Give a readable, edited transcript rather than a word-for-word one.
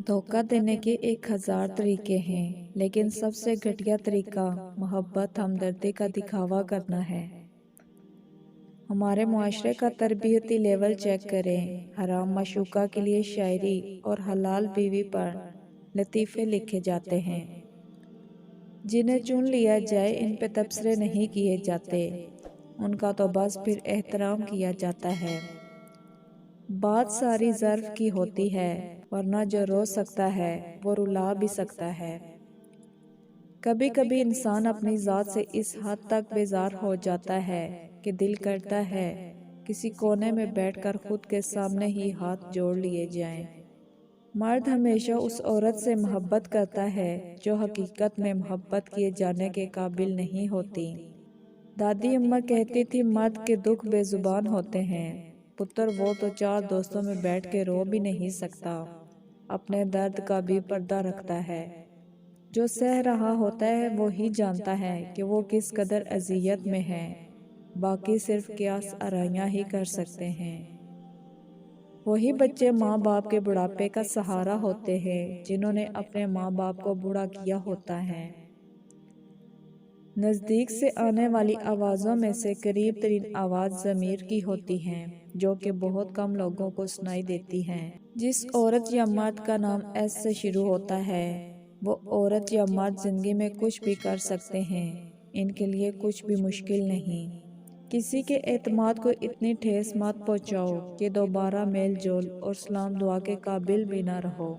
دھوکہ دینے کے 1000 طریقے ہیں، لیکن سب سے گھٹیا طریقہ محبت ہمدردی کا دکھاوا کرنا ہے۔ ہمارے معاشرے کا تربیتی لیول چیک کریں۔ حرام معشوقہ کے لیے شاعری اور حلال بیوی پر لطیفے لکھے جاتے ہیں۔ جنہیں چن لیا جائے ان پہ تبصرے نہیں کیے جاتے، ان کا تو بس پھر احترام کیا جاتا ہے۔ بات ساری ظرف کی ہوتی ہے، ورنہ جو رو سکتا ہے وہ رلا بھی سکتا ہے۔ کبھی کبھی انسان اپنی ذات سے اس حد تک بیزار ہو جاتا ہے کہ دل کرتا ہے کسی کونے میں بیٹھ کر خود کے سامنے ہی ہاتھ جوڑ لیے جائیں۔ مرد ہمیشہ اس عورت سے محبت کرتا ہے جو حقیقت میں محبت کیے جانے کے قابل نہیں ہوتی۔ دادی اماں کہتی تھی مرد کے دکھ بے زبان ہوتے ہیں، پتر وہ تو 4 دوستوں میں بیٹھ کے رو بھی نہیں سکتا، اپنے درد کا بھی پردہ رکھتا ہے۔ جو سہ رہا ہوتا ہے وہی جانتا ہے کہ وہ کس قدر اذیت میں ہے، باقی صرف قیاس آرائیاں ہی کر سکتے ہیں۔ وہی بچے ماں باپ کے بڑھاپے کا سہارا ہوتے ہیں جنہوں نے اپنے ماں باپ کو بوڑھا کیا ہوتا ہے۔ نزدیک سے آنے والی آوازوں میں سے قریب ترین آواز ضمیر کی ہوتی ہے، جو کہ بہت کم لوگوں کو سنائی دیتی ہے۔ جس عورت یا مرد کا نام ایس سے شروع ہوتا ہے، وہ عورت یا مرد زندگی میں کچھ بھی کر سکتے ہیں، ان کے لیے کچھ بھی مشکل نہیں۔ کسی کے اعتماد کو اتنی ٹھیس مت پہنچاؤ کہ دوبارہ میل جول اور سلام دعا کے قابل بھی نہ رہو۔